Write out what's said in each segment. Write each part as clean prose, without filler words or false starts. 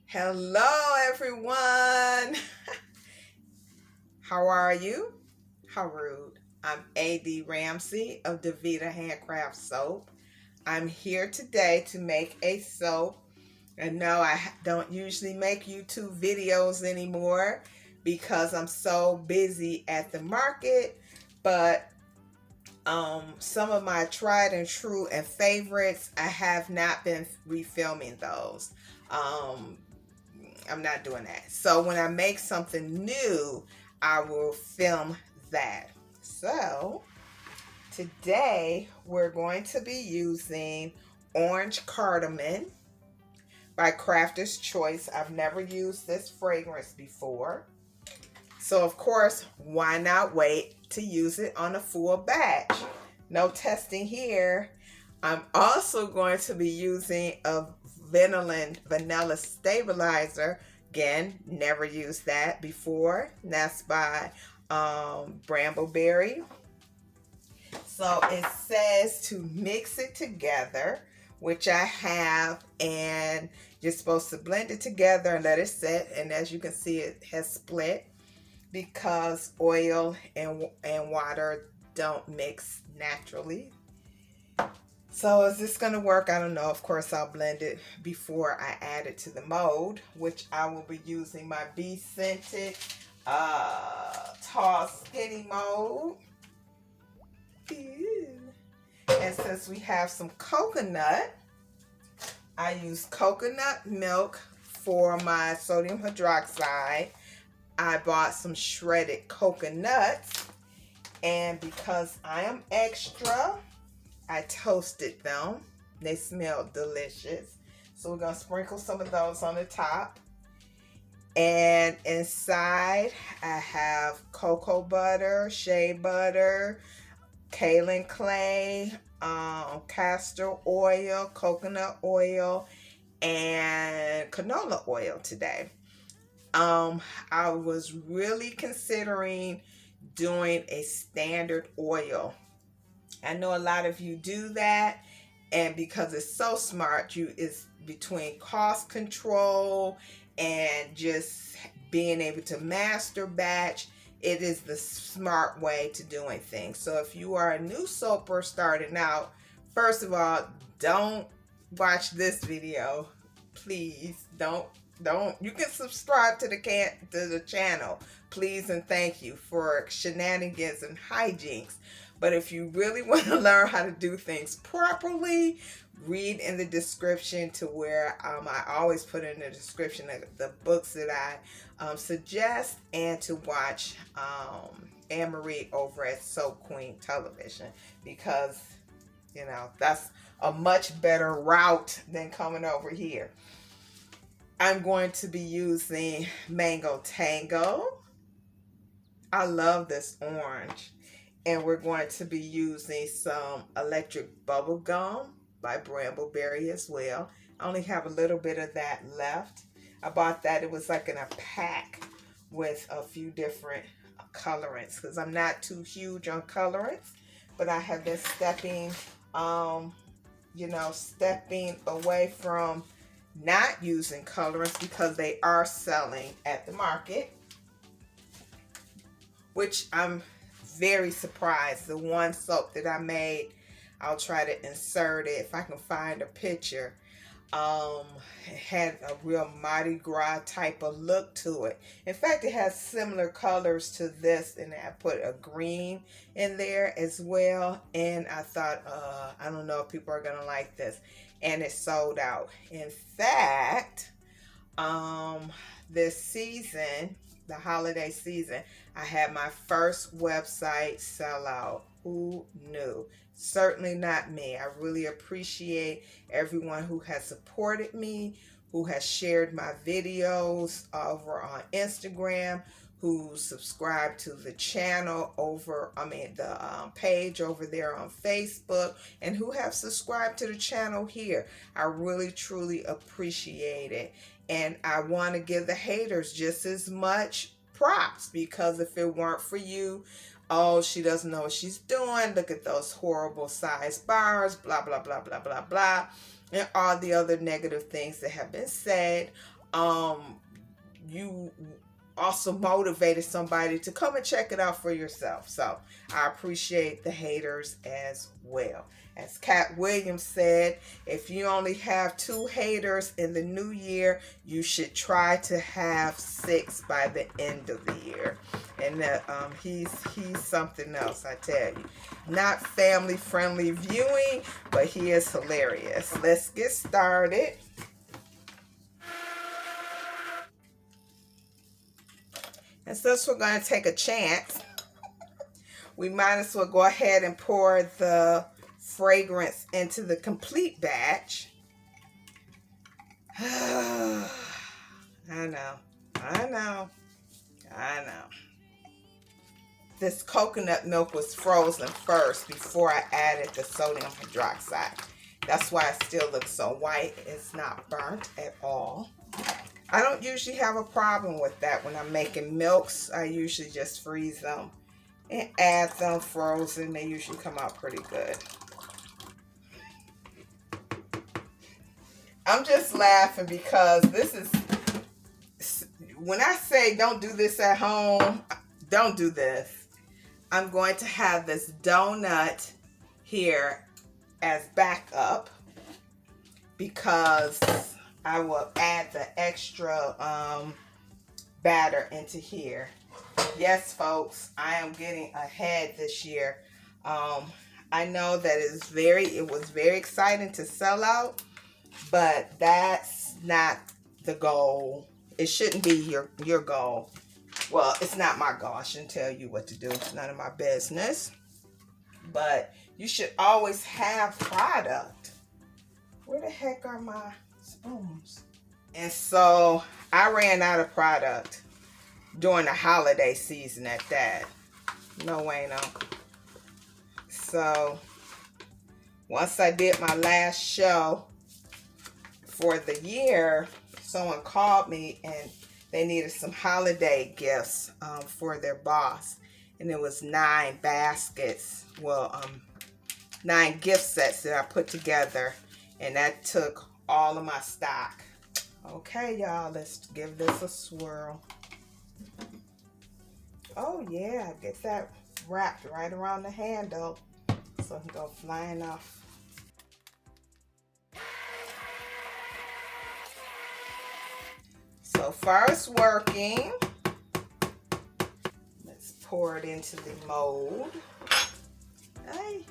Hello, everyone. How are you? How rude. I'm A.D. Ramsey of Davita Handcraft Soap. I'm here today to make a soap. And no, I don't usually make YouTube videos anymore because I'm so busy at the market. But some of my tried and true and favorites, I have not been refilming those. Um, I'm not doing that. So when I make something new, I will film that. So today we're going to be using Orange Cardamom by Crafter's Choice. I've never used this fragrance before. So of course, why not wait to use it on a full batch? No testing here. I'm also going to be using a vanilla stabilizer. Again, never used that before. That's by Brambleberry. So it says to mix it together, which I have, and you're supposed to blend it together and let it sit. And as you can see, it has split because oil and water don't mix naturally. So is this going to work? I don't know. Of course, I'll blend it before I add it to the mold, which I will be using my Bee Scented Tall Skinny mold. Ew. And since we have some coconut, I use coconut milk for my sodium hydroxide. I bought some shredded coconuts, and because I am extra, I toasted them. They smell delicious. So we're going to sprinkle some of those on the top. And inside, I have cocoa butter, shea butter, kaolin clay, castor oil, coconut oil, and canola oil today. I was really considering doing a standard oil. I know a lot of you do that, and because it's so smart, it's between cost control and just being able to master batch. It is the smart way to doing things. So if you are a new soaper starting out, first of all, don't watch this video. Please don't. You can subscribe to the channel, please and thank you, for shenanigans and hijinks. But if you really want to learn how to do things properly, read in the description to where I always put in the description the books that I suggest, and to watch Anne-Marie over at Soap Queen Television, because that's a much better route than coming over here. I'm going to be using Mango Tango. I love this orange. And we're going to be using some electric bubble gum by Brambleberry as well. I only have a little bit of that left. I bought that. It was like in a pack with a few different colorants, because I'm not too huge on colorants, but I have been stepping away from not using colorants because they are selling at the market, which I'm very surprised. The one soap that I made, I'll try to insert it if I can find a picture. It had a real Mardi Gras type of look to it. In fact, it has similar colors to this, and I put a green in there as well. And I thought, I don't know if people are gonna like this, and it sold out. In fact, this season, the holiday season, I had my first website sell out. Who knew? Certainly not me. I really appreciate everyone who has supported me, who has shared my videos over on Instagram, who subscribed to the channel the page over there on Facebook, and who have subscribed to the channel here. I really, truly appreciate it. And I want to give the haters just as much props, because if it weren't for you, oh, she doesn't know what she's doing, look at those horrible size bars, blah, blah, blah, blah, blah, blah, and all the other negative things that have been said. you also motivated somebody to come and check it out for yourself. So I appreciate the haters as well. As Cat Williams said, if you only have 2 haters in the new year, you should try to have 6 by the end of the year. And he's something else, I tell you. Not family friendly viewing, but he is hilarious. Let's get started. And since we're going to take a chance, we might as well go ahead and pour the fragrance into the complete batch. I know. This coconut milk was frozen first before I added the sodium hydroxide. That's why it still looks so white. It's not burnt at all. I don't usually have a problem with that when I'm making milks. I usually just freeze them and add them frozen. They usually come out pretty good. I'm just laughing because this is, when I say don't do this at home, don't do this. I'm going to have this donut here as backup because I will add the extra batter into here. Yes, folks, I am getting ahead this year. I know that it was very exciting to sell out, but that's not the goal. It shouldn't be your goal. Well, it's not my goal. I shouldn't tell you what to do. It's none of my business. But you should always have product. Where the heck are my spoons? And so I ran out of product during the holiday season at that. No way, no. So once I did my last show for the year, someone called me and they needed some holiday gifts for their boss. And it was 9 baskets. Well, 9 gift sets that I put together. And that took all of my stock. Okay, y'all, let's give this a swirl. Oh, yeah, get that wrapped right around the handle so it can go flying off. So far it's working. Let's pour it into the mold. Hey.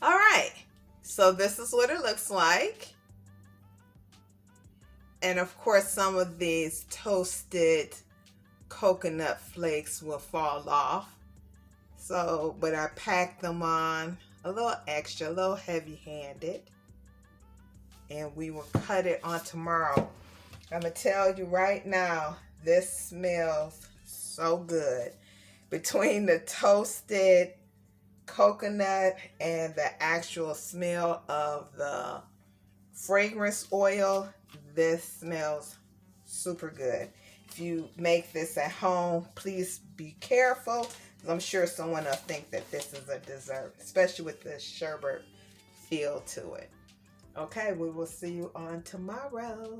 All right, so this is what it looks like. And of course, some of these toasted coconut flakes will fall off. So, but I packed them on a little extra, a little heavy-handed. And we will cut it on tomorrow. I'm gonna tell you right now, this smells so good. Between the toasted coconut and the actual smell of the fragrance oil, this smells super good. If you make this at home, please be careful. I'm sure someone will think that this is a dessert, especially with the sherbet feel to it. Okay, we will see you on tomorrow.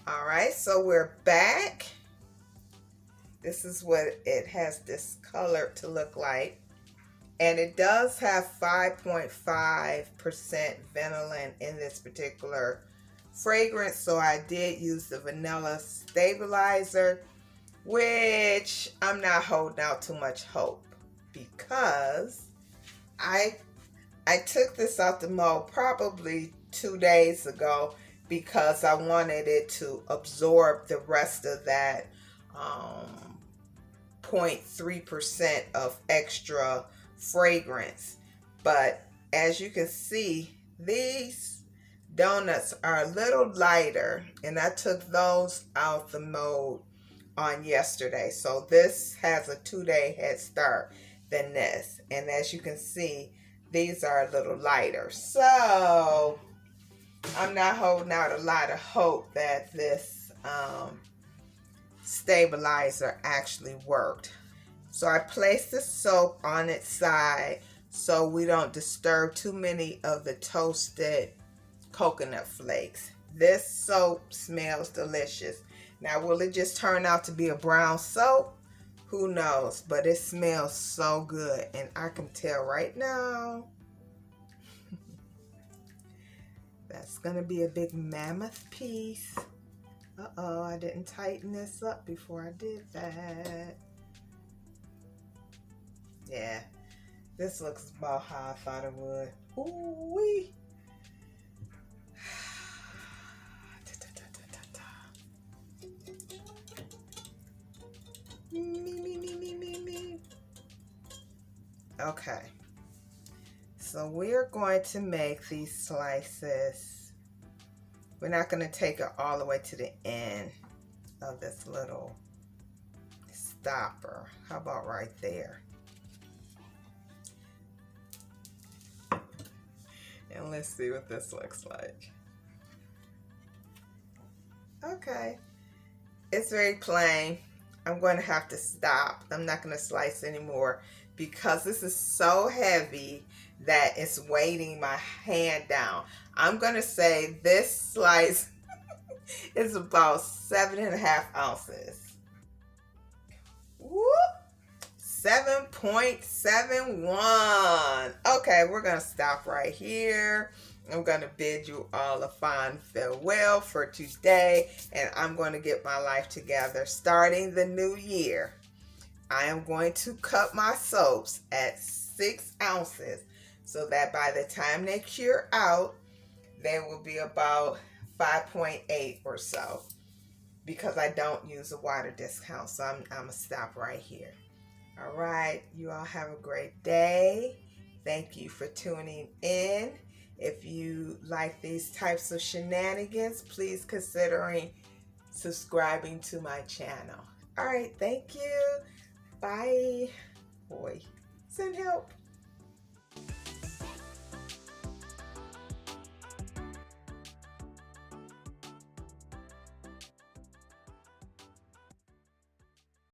All right, so we're back. This is what it has this color to look like. And it does have 5.5% vanillin in this particular fragrance. So I did use the vanilla stabilizer, which I'm not holding out too much hope because I took this out the mold probably 2 days ago because I wanted it to absorb the rest of that 0.3% of extra fragrance. But as you can see, these donuts are a little lighter, and I took those out the mold on yesterday. So this has a 2-day head start than this. And as you can see, these are a little lighter. So I'm not holding out a lot of hope that this stabilizer actually worked. So I placed the soap on its side so we don't disturb too many of the toasted coconut flakes. This soap smells delicious. Now, will it just turn out to be a brown soap? Who knows? But it smells so good, and I can tell right now that's gonna be a big mammoth piece. Uh-oh, I didn't tighten this up before I did that. Yeah, this looks about how I thought it would. Ooh-wee. Me. Okay, so we're going to make these slices. We're not going to take it all the way to the end of this little stopper. How about right there? And let's see what this looks like. Okay, it's very plain. I'm going to have to stop. I'm not going to slice anymore because this is so heavy that it's weighting my hand down. I'm going to say this slice is about 7.5 ounces. Whoop! 7.71. Okay, we're going to stop right here. I'm going to bid you all a fond farewell for today, and I'm going to get my life together starting the new year. I am going to cut my soaps at 6 ounces so that by the time they cure out, they will be about 5.8 or so, because I don't use a water discount. So I'm going to stop right here. All right, you all have a great day. Thank you for tuning in. If you like these types of shenanigans, please consider subscribing to my channel. All right, thank you. Bye. Boy, send help.